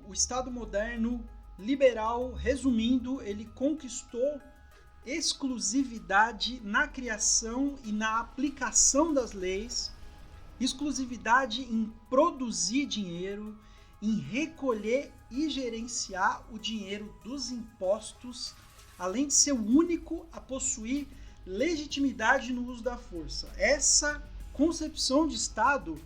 o Estado moderno liberal, resumindo, ele conquistou exclusividade na criação e na aplicação das leis, exclusividade em produzir dinheiro, em recolher e gerenciar o dinheiro dos impostos, além de ser o único a possuir legitimidade no uso da força. Essa concepção de Estado,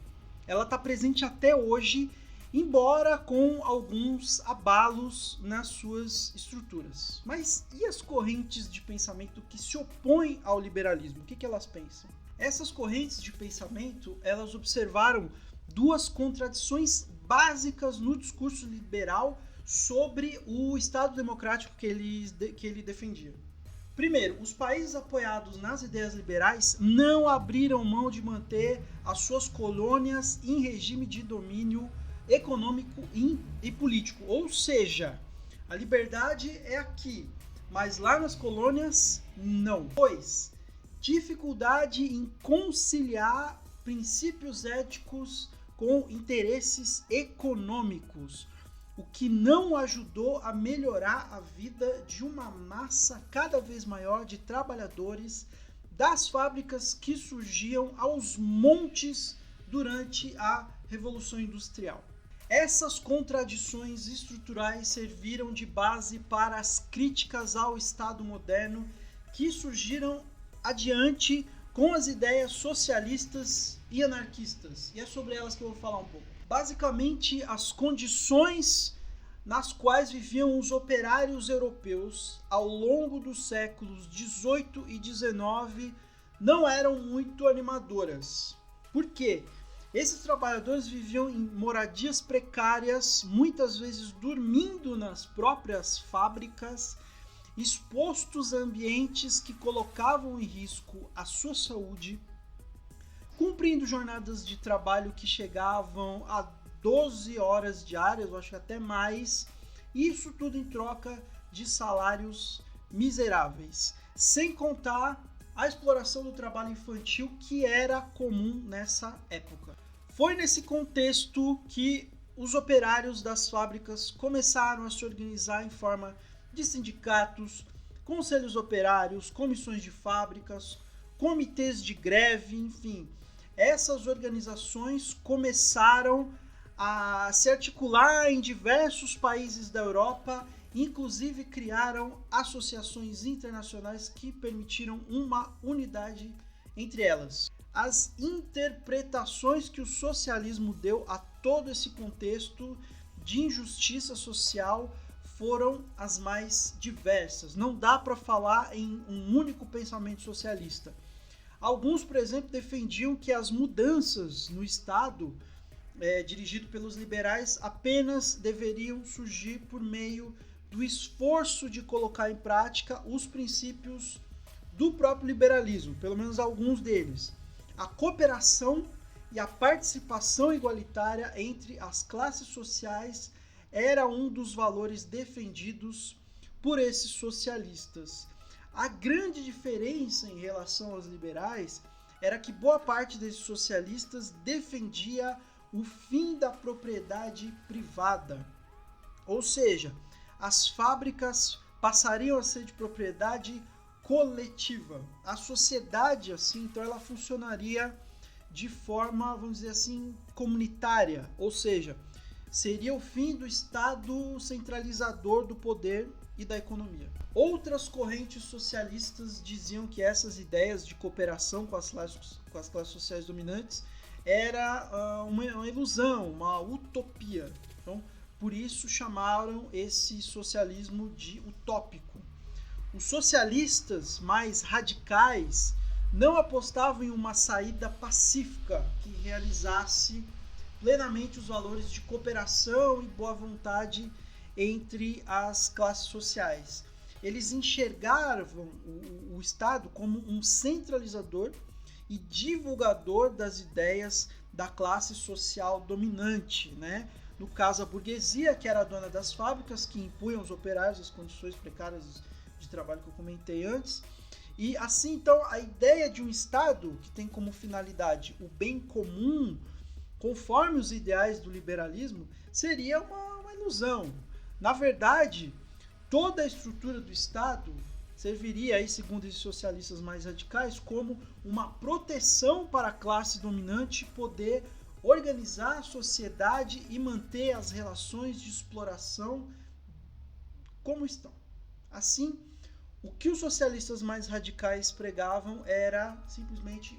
ela está presente até hoje, embora com alguns abalos nas suas estruturas. Mas e as correntes de pensamento que se opõem ao liberalismo? O que elas pensam? Essas correntes de pensamento, elas observaram duas contradições básicas no discurso liberal sobre o Estado democrático que ele defendia. Primeiro, os países apoiados nas ideias liberais não abriram mão de manter as suas colônias em regime de domínio econômico e político. Ou seja, a liberdade é aqui, mas lá nas colônias, não. 2. Dificuldade em conciliar princípios éticos com interesses econômicos, o que não ajudou a melhorar a vida de uma massa cada vez maior de trabalhadores das fábricas que surgiam aos montes durante a Revolução Industrial. Essas contradições estruturais serviram de base para as críticas ao Estado moderno que surgiram adiante com as ideias socialistas e anarquistas. E é sobre elas que eu vou falar um pouco. Basicamente, as condições nas quais viviam os operários europeus ao longo dos séculos 18 e 19 não eram muito animadoras. Por quê? Esses trabalhadores viviam em moradias precárias, muitas vezes dormindo nas próprias fábricas, expostos a ambientes que colocavam em risco a sua saúde, cumprindo jornadas de trabalho que chegavam a 12 horas diárias, eu acho que até mais, isso tudo em troca de salários miseráveis, sem contar a exploração do trabalho infantil que era comum nessa época. Foi nesse contexto que os operários das fábricas começaram a se organizar em forma de sindicatos, conselhos operários, comissões de fábricas, comitês de greve, enfim. Essas organizações começaram a se articular em diversos países da Europa, inclusive criaram associações internacionais que permitiram uma unidade entre elas. As interpretações que o socialismo deu a todo esse contexto de injustiça social foram as mais diversas. Não dá para falar em um único pensamento socialista. Alguns, por exemplo, defendiam que as mudanças no Estado, dirigido pelos liberais, apenas deveriam surgir por meio do esforço de colocar em prática os princípios do próprio liberalismo, pelo menos alguns deles. A cooperação e a participação igualitária entre as classes sociais era um dos valores defendidos por esses socialistas. A grande diferença em relação aos liberais era que boa parte desses socialistas defendia o fim da propriedade privada. Ou seja, as fábricas passariam a ser de propriedade coletiva. A sociedade, assim, então, ela funcionaria de forma, vamos dizer assim, comunitária. Ou seja, seria o fim do Estado centralizador do poder e da economia. Outras correntes socialistas diziam que essas ideias de cooperação com as classes sociais dominantes era uma ilusão, uma utopia. Então, por isso chamaram esse socialismo de utópico. Os socialistas mais radicais não apostavam em uma saída pacífica que realizasse plenamente os valores de cooperação e boa vontade entre as classes sociais. Eles enxergavam o Estado como um centralizador e divulgador das ideias da classe social dominante, né? No caso, a burguesia, que era a dona das fábricas, que impunham os operários as condições precárias de trabalho que eu comentei antes. E assim, então, a ideia de um Estado que tem como finalidade o bem comum, conforme os ideais do liberalismo, seria uma uma ilusão. Na verdade, toda a estrutura do Estado serviria, aí, segundo os socialistas mais radicais, como uma proteção para a classe dominante poder organizar a sociedade e manter as relações de exploração como estão. Assim, o que os socialistas mais radicais pregavam era simplesmente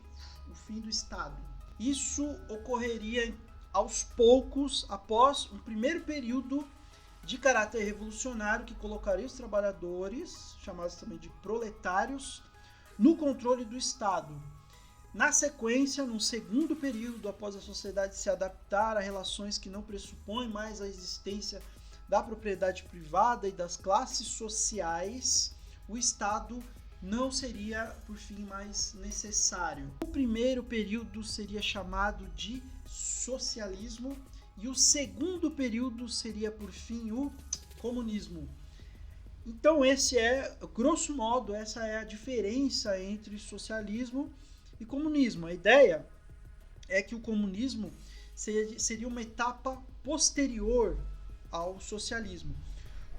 o fim do Estado. Isso ocorreria aos poucos após um primeiro período de caráter revolucionário que colocaria os trabalhadores, chamados também de proletários, no controle do Estado. Na sequência, num segundo período, após a sociedade se adaptar a relações que não pressupõem mais a existência da propriedade privada e das classes sociais, o Estado não seria, por fim, mais necessário. O primeiro período seria chamado de socialismo e o segundo período seria, por fim, o comunismo. Então, grosso modo, essa é a diferença entre socialismo e comunismo. A ideia é que o comunismo seria uma etapa posterior ao socialismo.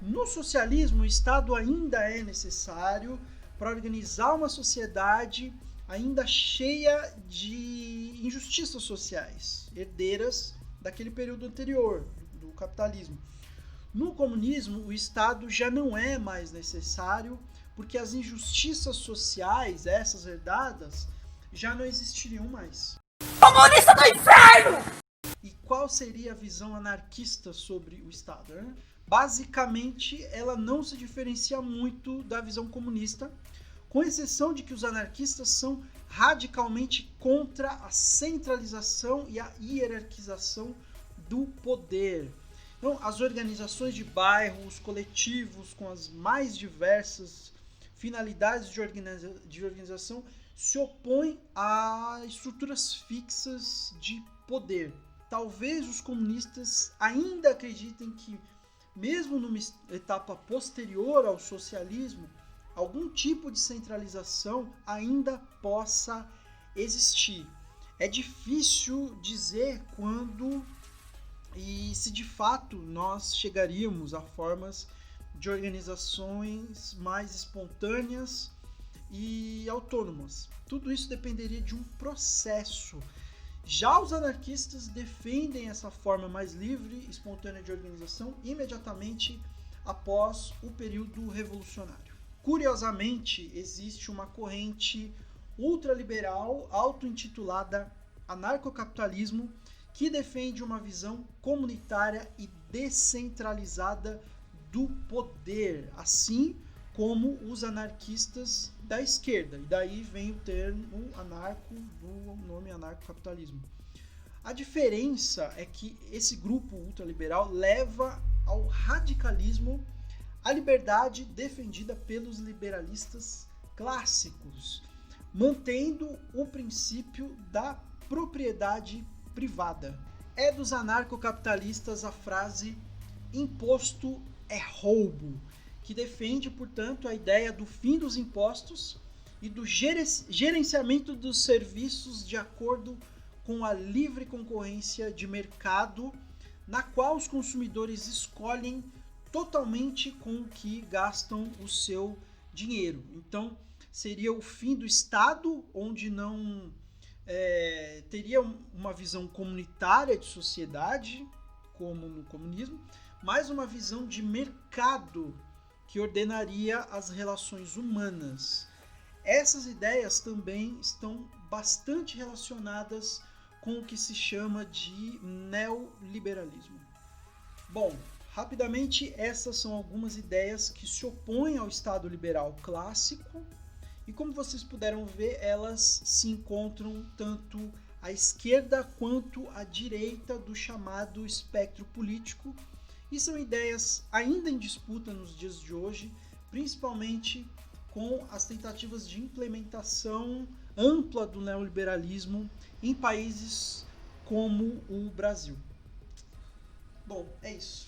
No socialismo, o Estado ainda é necessário para organizar uma sociedade ainda cheia de injustiças sociais, herdeiras daquele período anterior, do capitalismo. No comunismo, o Estado já não é mais necessário, porque as injustiças sociais, essas herdadas, já não existiriam mais. Comunista do inferno! E qual seria a visão anarquista sobre o Estado? Né? Basicamente, ela não se diferencia muito da visão comunista, com exceção de que os anarquistas são radicalmente contra a centralização e a hierarquização do poder. Então, as organizações de bairro, os coletivos com as mais diversas finalidades de organização se opõem a estruturas fixas de poder. Talvez os comunistas ainda acreditem que, mesmo numa etapa posterior ao socialismo, algum tipo de centralização ainda possa existir. É difícil dizer quando e se de fato nós chegaríamos a formas de organizações mais espontâneas e autônomas. Tudo isso dependeria de um processo. Já os anarquistas defendem essa forma mais livre e espontânea de organização imediatamente após o período revolucionário. Curiosamente, existe uma corrente ultraliberal auto-intitulada anarcocapitalismo que defende uma visão comunitária e descentralizada do poder, assim como os anarquistas da esquerda. E daí vem o termo anarco, do nome anarcocapitalismo. A diferença é que esse grupo ultraliberal leva ao radicalismo a liberdade defendida pelos liberalistas clássicos, mantendo o princípio da propriedade privada. É dos anarcocapitalistas a frase imposto é roubo, que defende, portanto, a ideia do fim dos impostos e do gerenciamento dos serviços de acordo com a livre concorrência de mercado, na qual os consumidores escolhem totalmente com o que gastam o seu dinheiro. Então, seria o fim do Estado, onde não teria uma visão comunitária de sociedade, como no comunismo, mas uma visão de mercado que ordenaria as relações humanas. Essas ideias também estão bastante relacionadas com o que se chama de neoliberalismo. Bom, rapidamente, essas são algumas ideias que se opõem ao Estado liberal clássico e, como vocês puderam ver, elas se encontram tanto à esquerda quanto à direita do chamado espectro político e são ideias ainda em disputa nos dias de hoje, principalmente com as tentativas de implementação ampla do neoliberalismo em países como o Brasil. Bom, é isso.